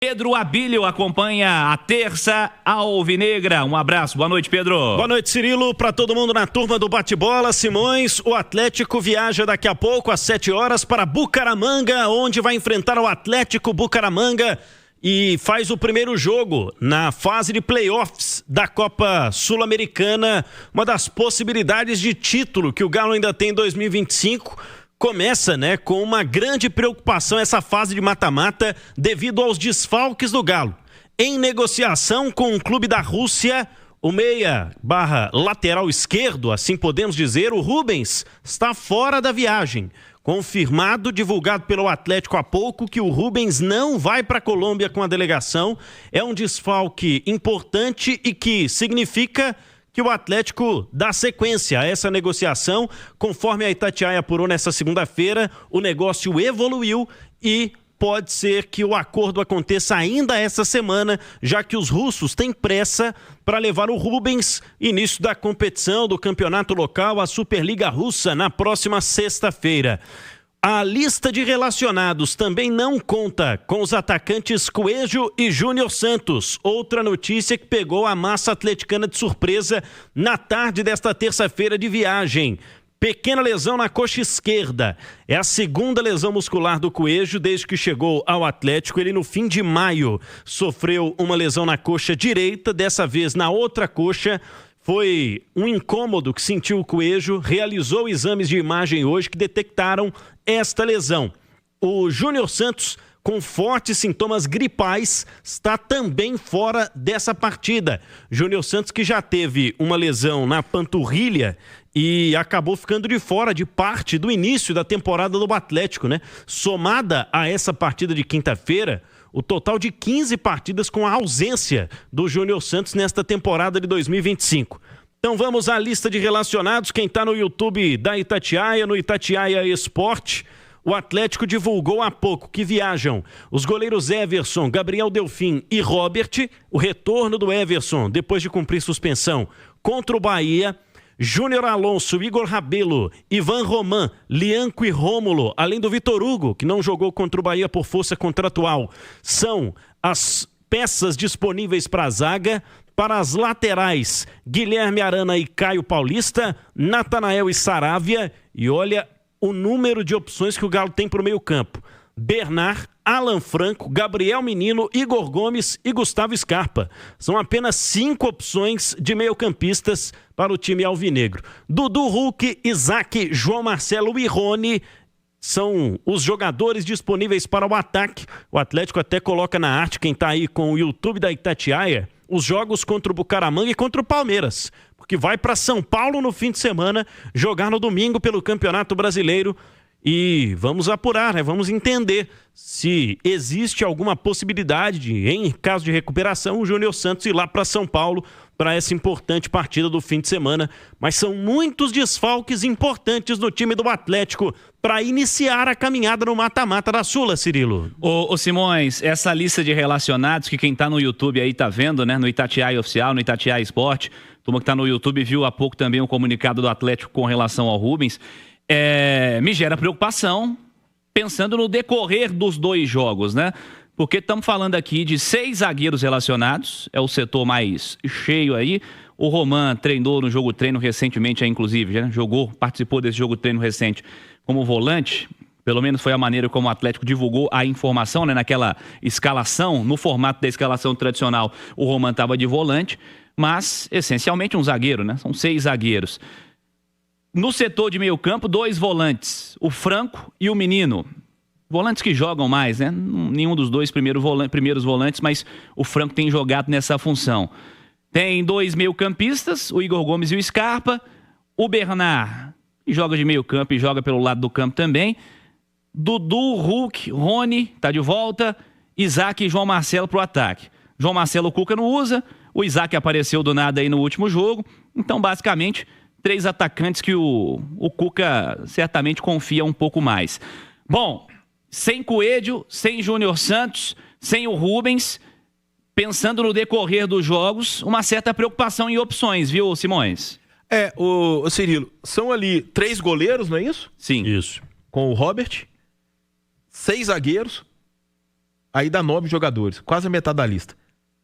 Pedro Abílio acompanha a terça alvinegra. Um abraço, boa noite, Pedro. Boa noite, Cirilo, para todo mundo na turma do bate-bola. Simões, o Atlético viaja daqui a pouco às 7 horas para Bucaramanga, onde vai enfrentar o Atlético Bucaramanga e faz o primeiro jogo na fase de playoffs da Copa Sul-Americana, uma das possibilidades de título que o Galo ainda tem em 2025. Começa, com uma grande preocupação essa fase de mata-mata devido aos desfalques do Galo. Em negociação com o clube da Rússia, o meia/lateral esquerdo, assim podemos dizer, o Rubens, está fora da viagem. Confirmado, divulgado pelo Atlético há pouco, que o Rubens não vai para a Colômbia com a delegação. É um desfalque importante e que significa que o Atlético dá sequência a essa negociação. Conforme a Itatiaia apurou nessa segunda-feira, o negócio evoluiu e pode ser que o acordo aconteça ainda essa semana, já que os russos têm pressa para levar o Rubens, início da competição do campeonato local, a Superliga Russa, na próxima sexta-feira. A lista de relacionados também não conta com os atacantes Coelho e Júnior Santos. Outra notícia que pegou a massa atleticana de surpresa na tarde desta terça-feira de viagem. Pequena lesão na coxa esquerda. É a segunda lesão muscular do Coelho desde que chegou ao Atlético. Ele, no fim de maio, sofreu uma lesão na coxa direita, dessa vez na outra coxa. Foi um incômodo que sentiu o Coelho, realizou exames de imagem hoje que detectaram esta lesão. O Júnior Santos, com fortes sintomas gripais, está também fora dessa partida. Júnior Santos, que já teve uma lesão na panturrilha e acabou ficando de fora de parte do início da temporada do Atlético, Somada a essa partida de quinta-feira, o total de 15 partidas com a ausência do Júnior Santos nesta temporada de 2025. Então vamos à lista de relacionados. Quem está no YouTube da Itatiaia, no Itatiaia Esporte, o Atlético divulgou há pouco que viajam os goleiros Everson, Gabriel Delfim e Robert, o retorno do Everson depois de cumprir suspensão contra o Bahia, Júnior Alonso, Igor Rabelo, Ivan Roman, Lianco e Rômulo, além do Vitor Hugo, que não jogou contra o Bahia por força contratual, são as peças disponíveis para a zaga. Para as laterais, Guilherme Arana e Caio Paulista, Natanael e Saravia, e olha o número de opções que o Galo tem para o meio campo. Bernard, Alan Franco, Gabriel Menino, Igor Gomes e Gustavo Scarpa. São apenas 5 opções de meio-campistas para o time alvinegro. Dudu, Hulk, Isaac, João Marcelo e Rony são os jogadores disponíveis para o ataque. O Atlético até coloca na arte, quem está aí com o YouTube da Itatiaia, os jogos contra o Bucaramanga e contra o Palmeiras, porque vai para São Paulo no fim de semana, jogar no domingo pelo Campeonato Brasileiro. E vamos apurar, vamos entender se existe alguma possibilidade de, em caso de recuperação, o Júnior Santos ir lá para São Paulo para essa importante partida do fim de semana. Mas são muitos desfalques importantes no time do Atlético para iniciar a caminhada no mata-mata da Sula, Cirilo. Ô Simões, essa lista de relacionados que quem tá no YouTube aí tá vendo, no Itatiaia Oficial, no Itatiaia Esporte, turma que tá no YouTube viu há pouco também o comunicado do Atlético com relação ao Rubens, me gera preocupação pensando no decorrer dos 2 jogos, Porque estamos falando aqui de 6 zagueiros relacionados, é o setor mais cheio aí. O Roman treinou no jogo treino recentemente, inclusive, participou desse jogo treino recente como volante. Pelo menos foi a maneira como o Atlético divulgou a informação, naquela escalação, no formato da escalação tradicional, o Roman estava de volante, mas essencialmente um zagueiro, São 6 zagueiros. No setor de meio campo, 2 volantes, o Franco e o Menino. Volantes que jogam mais, Nenhum dos dois primeiros volantes, mas o Franco tem jogado nessa função. Tem 2 meio-campistas, o Igor Gomes e o Scarpa. O Bernard, que joga de meio campo e joga pelo lado do campo também. Dudu, Hulk, Rony, tá de volta. Isaac e João Marcelo pro ataque. João Marcelo o Cuca não usa. O Isaac apareceu do nada aí no último jogo. Então, basicamente, 3 atacantes que o Cuca certamente confia um pouco mais. Bom, sem Coelho, sem Júnior Santos, sem o Rubens, pensando no decorrer dos jogos, uma certa preocupação em opções, viu, Simões? O Cirilo, são ali 3 goleiros, não é isso? Sim. Isso. Com o Robert, 6 zagueiros, aí dá 9 jogadores, quase a metade da lista,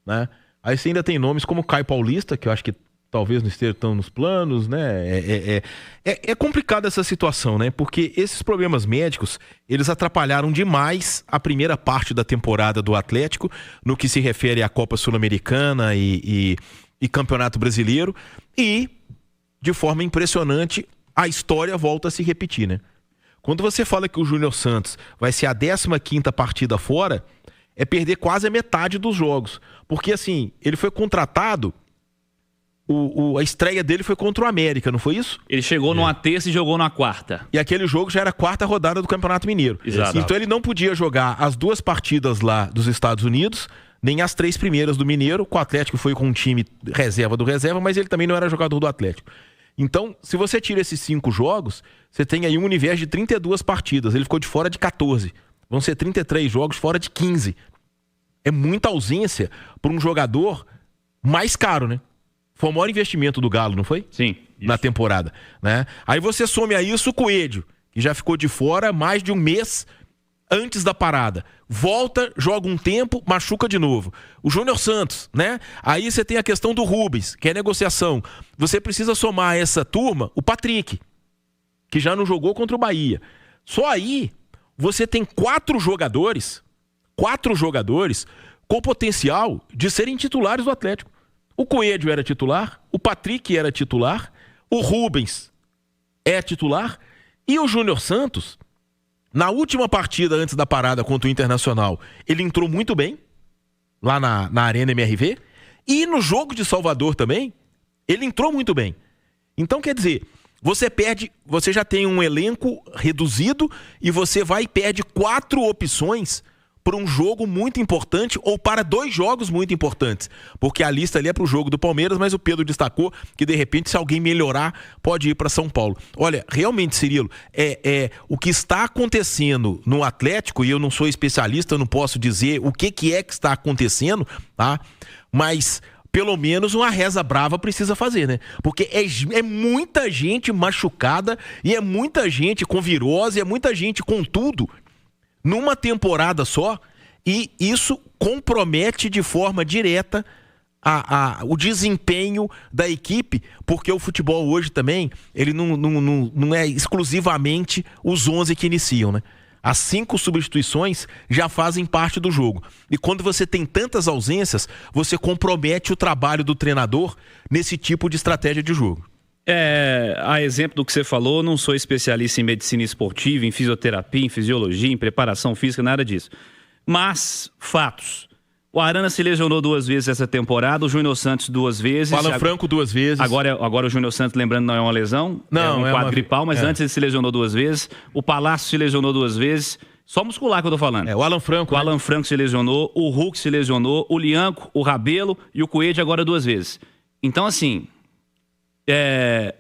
né? Aí você ainda tem nomes como Caio Paulista, que eu acho que talvez não esteja tão nos planos, né? É complicada essa situação, né? Porque esses problemas médicos, eles atrapalharam demais a primeira parte da temporada do Atlético, no que se refere à Copa Sul-Americana e Campeonato Brasileiro, e, de forma impressionante, a história volta a se repetir, né? Quando você fala que o Júnior Santos vai ser a 15ª partida fora, é perder quase a metade dos jogos. Porque, assim, ele foi contratado... A estreia dele foi contra o América, não foi isso? Ele chegou numa terça e jogou na quarta. E aquele jogo já era a 4ª rodada do Campeonato Mineiro. Exato. Então ele não podia jogar as 2 partidas lá dos Estados Unidos, nem as 3 primeiras do Mineiro. O Atlético foi com um time reserva do reserva, mas ele também não era jogador do Atlético. Então, se você tira esses 5 jogos, você tem aí um universo de 32 partidas. Ele ficou de fora de 14. Vão ser 33 jogos fora de 15. É muita ausência para um jogador mais caro, né? Foi o maior investimento do Galo, não foi? Sim. Na temporada, né? Aí você some a isso o Coelho, que já ficou de fora mais de um mês antes da parada. Volta, joga um tempo, machuca de novo. O Júnior Santos, né? Aí você tem a questão do Rubens, que é negociação. Você precisa somar a essa turma o Patrick, que já não jogou contra o Bahia. Só aí você tem 4 jogadores com potencial de serem titulares do Atlético. O Coelho era titular, o Patrick era titular, o Rubens é titular e o Júnior Santos, na última partida antes da parada contra o Internacional, ele entrou muito bem, lá na Arena MRV, e no jogo de Salvador também, ele entrou muito bem. Então, quer dizer, você já tem um elenco reduzido e você vai e perde 4 opções para um jogo muito importante ou para 2 jogos muito importantes. Porque a lista ali é para o jogo do Palmeiras, mas o Pedro destacou que, de repente, se alguém melhorar, pode ir para São Paulo. Olha, realmente, Cirilo, o que está acontecendo no Atlético, e eu não sou especialista, eu não posso dizer o que está acontecendo, tá? Mas pelo menos uma reza brava precisa fazer, né? Porque é muita gente machucada e é muita gente com virose, é muita gente com tudo numa temporada só, e isso compromete de forma direta o desempenho da equipe, porque o futebol hoje também, ele não é exclusivamente os 11 que iniciam, né? As 5 substituições já fazem parte do jogo. E quando você tem tantas ausências, você compromete o trabalho do treinador nesse tipo de estratégia de jogo. A exemplo do que você falou, não sou especialista em medicina esportiva, em fisioterapia, em fisiologia, em preparação física, nada disso. Mas, fatos. O Arana se lesionou 2 vezes essa temporada, o Júnior Santos 2 vezes. O Alan Franco 2 vezes. Agora o Júnior Santos, lembrando, não é uma lesão, não, é um quadripau, mas antes ele se lesionou 2 vezes. O Palácio se lesionou 2 vezes. Só muscular que eu tô falando. O Alan Franco. O Alan Franco se lesionou, o Hulk se lesionou, o Lianco, o Rabelo e o Coelho agora 2 vezes. Então, assim...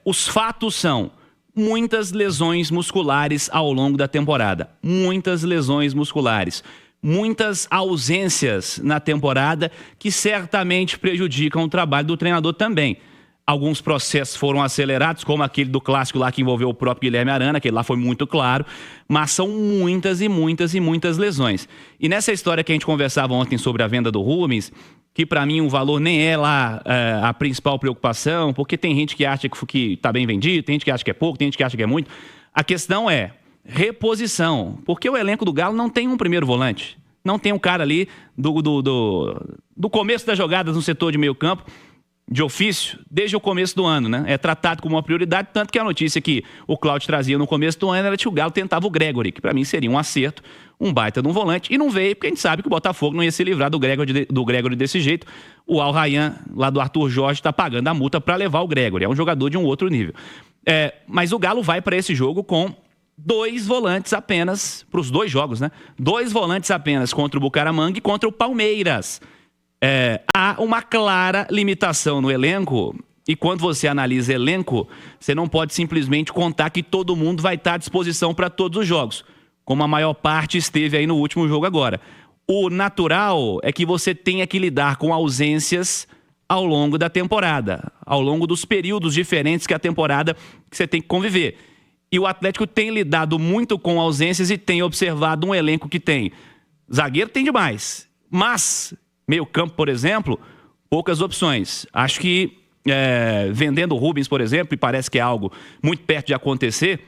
os fatos são muitas lesões musculares ao longo da temporada. Muitas lesões musculares. Muitas ausências na temporada que certamente prejudicam o trabalho do treinador também. Alguns processos foram acelerados, como aquele do clássico lá que envolveu o próprio Guilherme Arana, que lá foi muito claro, mas são muitas e muitas e muitas lesões. E nessa história que a gente conversava ontem sobre a venda do Rubens, que para mim o valor nem é lá a principal preocupação, porque tem gente que acha que está bem vendido, tem gente que acha que é pouco, tem gente que acha que é muito. A questão é reposição, porque o elenco do Galo não tem um primeiro volante, não tem um cara ali do começo das jogadas no setor de meio campo, de ofício, desde o começo do ano, né? É tratado como uma prioridade, tanto que a notícia que o Cláudio trazia no começo do ano era que o Galo tentava o Gregory, que para mim seria um acerto, um baita de um volante, e não veio, porque a gente sabe que o Botafogo não ia se livrar do Gregory desse jeito. O Al Rayyan, lá do Arthur Jorge, está pagando a multa para levar o Gregory, é um jogador de um outro nível. Mas o Galo vai para esse jogo com 2 volantes apenas, para os 2 jogos, né? 2 volantes apenas contra o Bucaramanga e contra o Palmeiras. Há uma clara limitação no elenco, e quando você analisa elenco, você não pode simplesmente contar que todo mundo vai estar à disposição para todos os jogos, como a maior parte esteve aí no último jogo agora. O natural é que você tenha que lidar com ausências ao longo da temporada, ao longo dos períodos diferentes que a temporada que você tem que conviver. E o Atlético tem lidado muito com ausências e tem observado um elenco que tem Zagueiro tem demais. Mas, meio campo, por exemplo, poucas opções. Acho que vendendo o Rubens, por exemplo, e parece que é algo muito perto de acontecer,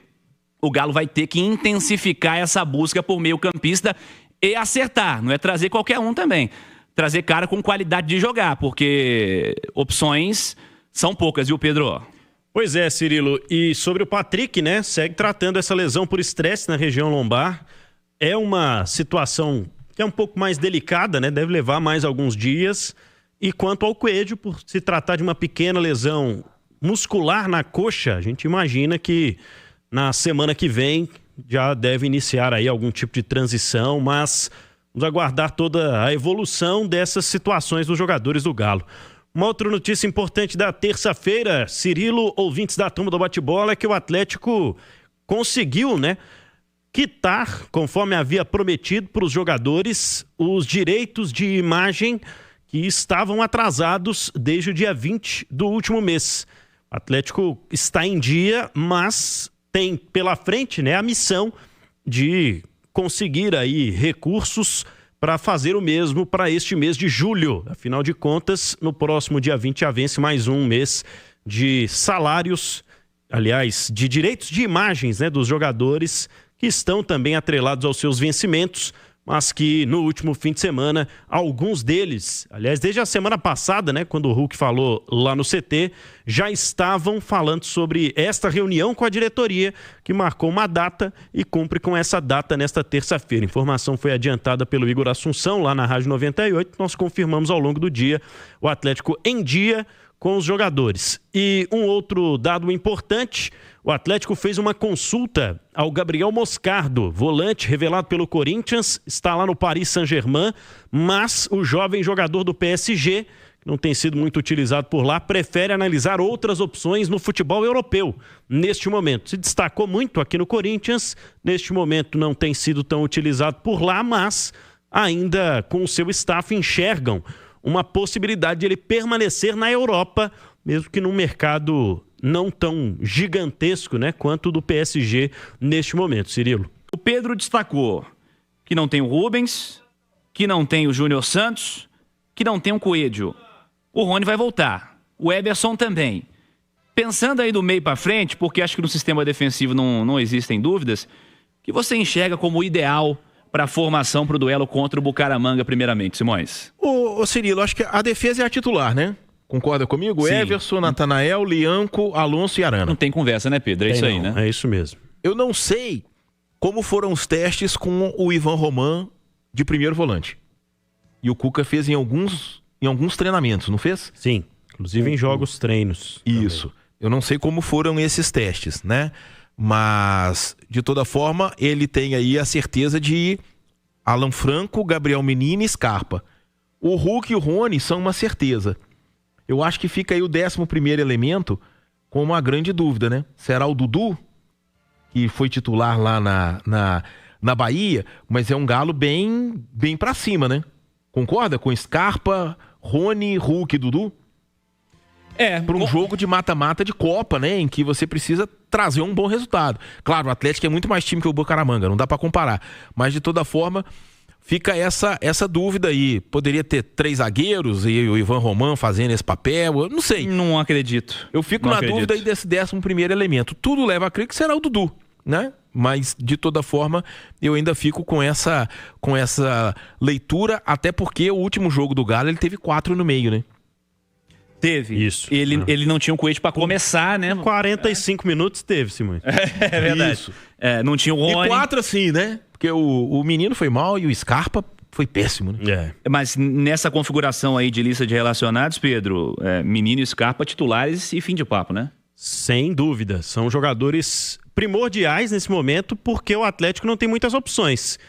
o Galo vai ter que intensificar essa busca por meio campista e acertar. Não é trazer qualquer um também. Trazer cara com qualidade de jogar, porque opções são poucas, viu, Pedro? Pois é, Cirilo. E sobre o Patrick, né? Segue tratando essa lesão por estresse na região lombar. É uma situação que é um pouco mais delicada, né? Deve levar mais alguns dias. E quanto ao Coelho, por se tratar de uma pequena lesão muscular na coxa, a gente imagina que na semana que vem já deve iniciar aí algum tipo de transição, mas vamos aguardar toda a evolução dessas situações dos jogadores do Galo. Uma outra notícia importante da terça-feira, Cirilo, ouvintes da turma do bate-bola, é que o Atlético conseguiu, né, quitar, conforme havia prometido para os jogadores, os direitos de imagem que estavam atrasados desde o dia 20 do último mês. O Atlético está em dia, mas tem pela frente, né, a missão de conseguir aí recursos para fazer o mesmo para este mês de julho. Afinal de contas, no próximo dia 20 já vence mais um mês de salários, aliás, de direitos de imagens, né, dos jogadores que estão também atrelados aos seus vencimentos, mas que no último fim de semana, alguns deles, aliás, desde a semana passada, né, quando o Hulk falou lá no CT, já estavam falando sobre esta reunião com a diretoria, que marcou uma data e cumpre com essa data nesta terça-feira. A informação foi adiantada pelo Igor Assunção, lá na Rádio 98, nós confirmamos ao longo do dia o Atlético em dia com os jogadores. E um outro dado importante, o Atlético fez uma consulta ao Gabriel Moscardo, volante revelado pelo Corinthians, está lá no Paris Saint-Germain, mas o jovem jogador do PSG, que não tem sido muito utilizado por lá, prefere analisar outras opções no futebol europeu neste momento. Se destacou muito aqui no Corinthians, neste momento não tem sido tão utilizado por lá, mas ainda com o seu staff enxergam uma possibilidade de ele permanecer na Europa, mesmo que num mercado não tão gigantesco, né, quanto o do PSG neste momento, Cirilo. O Pedro destacou que não tem o Rubens, que não tem o Júnior Santos, que não tem o Coelho. O Rony vai voltar, o Everson também. Pensando aí do meio para frente, porque acho que no sistema defensivo não existem dúvidas, que você enxerga como ideal para a formação, para o duelo contra o Bucaramanga, primeiramente, Simões? Ô Cirilo, acho que a defesa é a titular, né? Concorda comigo? Sim. Everson, Natanael, Lianco, Alonso e Arana. Não tem conversa, né, Pedro? É isso aí, né? É isso mesmo. Eu não sei como foram os testes com o Ivan Roman de primeiro volante. E o Cuca fez em alguns treinamentos, não fez? Sim, inclusive em jogos treinos. Isso. Também. Eu não sei como foram esses testes, né? Mas, de toda forma, ele tem aí a certeza de Alan Franco, Gabriel Menino e Scarpa. O Hulk e o Rony são uma certeza. Eu acho que fica aí o 11º elemento com uma grande dúvida, né? Será o Dudu, que foi titular lá na Bahia, mas é um Galo bem pra cima, né? Concorda com Scarpa, Rony, Hulk e Dudu? Para um jogo de mata-mata de Copa, né? Em que você precisa trazer um bom resultado. Claro, o Atlético é muito mais time que o Bucaramanga, não dá para comparar. Mas, de toda forma, fica essa dúvida aí. Poderia ter 3 zagueiros e o Ivan Roman fazendo esse papel, eu não sei. Não acredito. Eu fico na dúvida aí desse 11º elemento. Tudo leva a crer que será o Dudu, né? Mas, de toda forma, eu ainda fico com essa leitura, até porque o último jogo do Galo, ele teve 4 no meio, né? Teve. Isso. Ele não tinha um Coelho para começar, né? 45 minutos teve, Simões. É verdade. Isso. Não tinha o Rony. E 4 assim, né? Porque o menino foi mal e o Scarpa foi péssimo, né? Mas nessa configuração aí de lista de relacionados, Pedro, Menino e Scarpa titulares e fim de papo, né? Sem dúvida. São jogadores primordiais nesse momento porque o Atlético não tem muitas opções.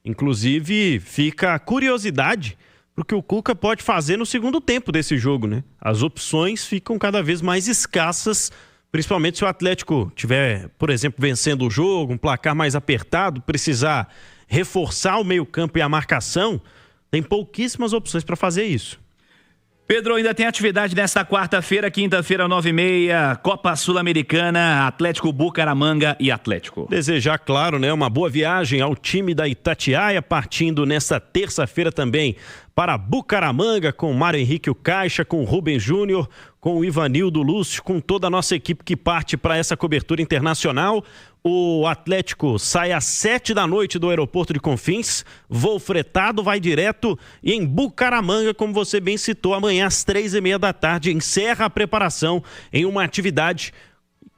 Inclusive, fica a curiosidade pro que o Cuca pode fazer no segundo tempo desse jogo, né? As opções ficam cada vez mais escassas, principalmente se o Atlético tiver, por exemplo, vencendo o jogo, um placar mais apertado, precisar reforçar o meio-campo e a marcação, tem pouquíssimas opções para fazer isso. Pedro, ainda tem atividade nesta quarta-feira, quinta-feira, 9h30, Copa Sul-Americana, Atlético Bucaramanga e Atlético. Desejar, claro, né, uma boa viagem ao time da Itatiaia, partindo nesta terça-feira também para Bucaramanga, com o Mário Henrique o Caixa, com o Rubens Júnior, com o Ivanildo Lúcio, com toda a nossa equipe que parte para essa cobertura internacional. O Atlético sai às 7h do aeroporto de Confins, voo fretado, vai direto, e em Bucaramanga, como você bem citou, amanhã às 3h30 encerra a preparação em uma atividade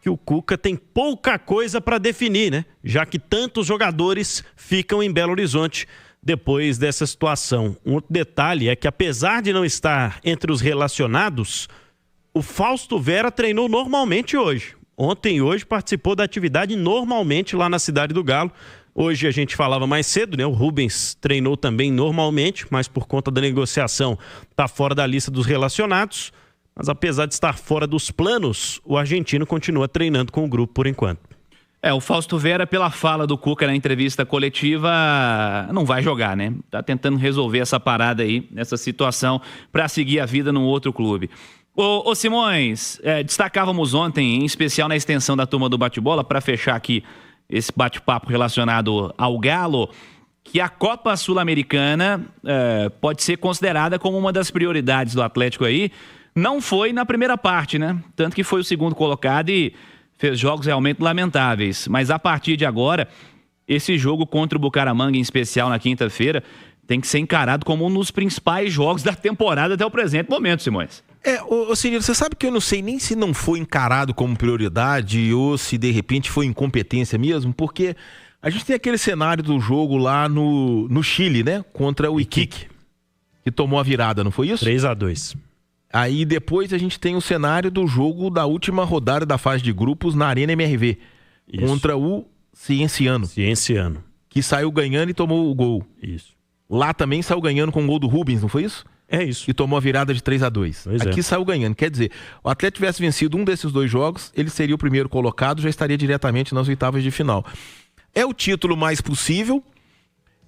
que o Cuca tem pouca coisa para definir, né? Já que tantos jogadores ficam em Belo Horizonte depois dessa situação. Um outro detalhe é que, apesar de não estar entre os relacionados, o Fausto Vera treinou normalmente hoje. Ontem e hoje participou da atividade normalmente lá na Cidade do Galo. Hoje a gente falava mais cedo, né? O Rubens treinou também normalmente, mas por conta da negociação está fora da lista dos relacionados. Mas apesar de estar fora dos planos, o argentino continua treinando com o grupo por enquanto. O Fausto Vera, pela fala do Cuca na entrevista coletiva, não vai jogar, né? Tá tentando resolver essa parada aí, essa situação, para seguir a vida num outro clube. Ô Simões, destacávamos ontem, em especial na extensão da turma do bate-bola, para fechar aqui esse bate-papo relacionado ao Galo, que a Copa Sul-Americana pode ser considerada como uma das prioridades do Atlético aí. Não foi na primeira parte, né? Tanto que foi o segundo colocado e fez jogos realmente lamentáveis. Mas a partir de agora, esse jogo contra o Bucaramanga, em especial na quinta-feira, tem que ser encarado como um dos principais jogos da temporada até o presente momento, Simões. Cirilo, você sabe que eu não sei nem se não foi encarado como prioridade ou se de repente foi incompetência mesmo, porque a gente tem aquele cenário do jogo lá no Chile, né? Contra o Iquique, que tomou a virada, não foi isso? 3-2. Aí depois a gente tem o cenário do jogo da última rodada da fase de grupos na Arena MRV. Isso. Contra o Cienciano. Que saiu ganhando e tomou o gol. Isso. Lá também saiu ganhando com o gol do Rubens, não foi isso? É isso. E tomou a virada de 3-2. Aqui saiu ganhando. Quer dizer, o Atlético tivesse vencido um desses dois jogos, ele seria o primeiro colocado, já estaria diretamente nas oitavas de final. É o título mais possível,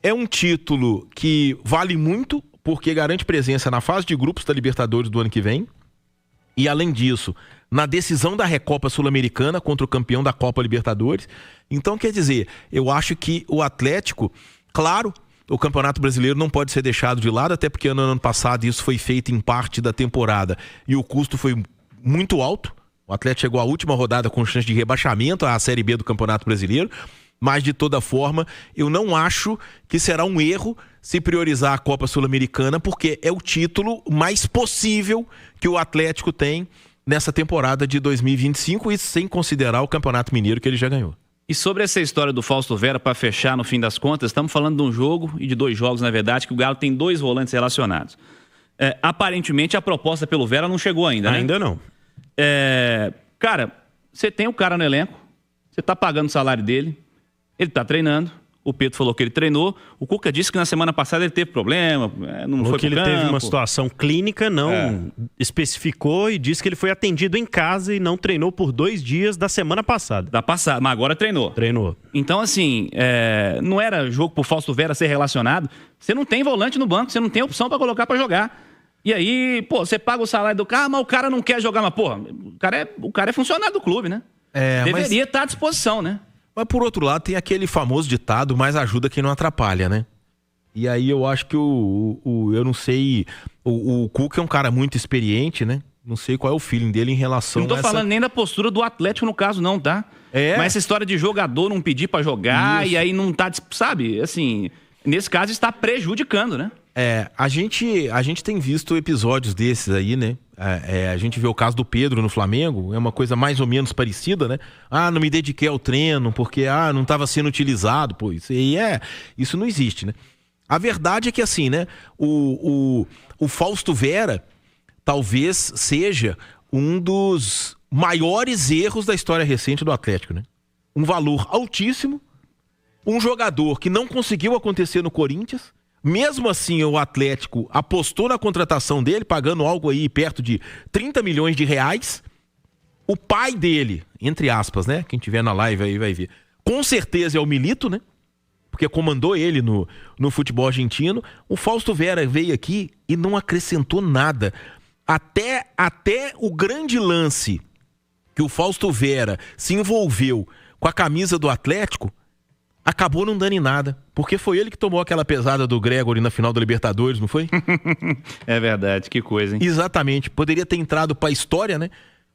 é um título que vale muito, porque garante presença na fase de grupos da Libertadores do ano que vem. E além disso, na decisão da Recopa Sul-Americana contra o campeão da Copa Libertadores. Então, quer dizer, eu acho que o Atlético, claro, o Campeonato Brasileiro não pode ser deixado de lado, até porque no ano passado isso foi feito em parte da temporada e o custo foi muito alto. O Atlético chegou à última rodada com chance de rebaixamento à Série B do Campeonato Brasileiro. Mas, de toda forma, eu não acho que será um erro se priorizar a Copa Sul-Americana, porque é o título mais possível que o Atlético tem nessa temporada de 2025, e sem considerar o Campeonato Mineiro que ele já ganhou. E sobre essa história do Fausto Vera, para fechar no fim das contas, estamos falando de um jogo e de dois jogos, na verdade, que o Galo tem dois volantes relacionados. Aparentemente, a proposta pelo Vera não chegou ainda, né? Ainda não. Cara, você tem o cara no elenco, você está pagando o salário dele, ele está treinando, o Pedro falou que ele treinou, o Cuca disse que na semana passada ele teve problema, não foi pro que ele campo. Teve uma situação clínica, não especificou, e disse que ele foi atendido em casa e não treinou por 2 dias da semana passada. Mas agora treinou. Então, assim, não era jogo pro Fausto Vera ser relacionado, você não tem volante no banco, você não tem opção para colocar para jogar. E aí, você paga o salário do cara, mas o cara não quer jogar, mas o cara é funcionário do clube, né? Deveria estar à disposição, né? Mas, por outro lado, tem aquele famoso ditado, mais ajuda quem não atrapalha, né? E aí eu acho que eu não sei, o Cuca é um cara muito experiente, né? Não sei qual é o feeling dele em relação a Não tô falando nem da postura do Atlético no caso, não, tá? Mas essa história de jogador não pedir pra jogar, e aí não tá, sabe? Assim, nesse caso está prejudicando, né? A gente tem visto episódios desses aí, né? A gente vê o caso do Pedro no Flamengo, é uma coisa mais ou menos parecida, né? Não me dediquei ao treino porque não estava sendo utilizado, pô, isso não existe, né? A verdade é que, assim, né? O Fausto Vera talvez seja um dos maiores erros da história recente do Atlético, né? Um valor altíssimo, um jogador que não conseguiu acontecer no Corinthians. Mesmo assim, o Atlético apostou na contratação dele, pagando algo aí perto de 30 milhões de reais. O pai dele, entre aspas, né? Quem tiver na live aí vai ver. Com certeza é o Milito, né? Porque comandou ele no futebol argentino. O Fausto Vera veio aqui e não acrescentou nada. até o grande lance que o Fausto Vera se envolveu com a camisa do Atlético, acabou não dando em nada. Porque foi ele que tomou aquela pesada do Gregory na final da Libertadores, não foi? É verdade, que coisa, hein? Exatamente. Poderia ter entrado pra história, né?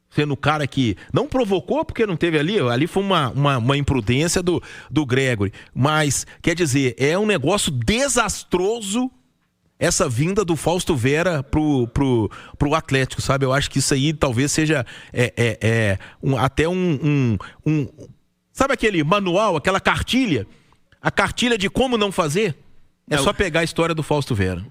Sendo o cara que não provocou porque não teve ali. Ali foi uma imprudência do Gregory. Mas, quer dizer, é um negócio desastroso essa vinda do Fausto Vera pro Atlético, sabe? Eu acho que isso aí talvez seja até sabe aquele manual, aquela cartilha? A cartilha de como não fazer? É só pegar a história do Fausto Vera.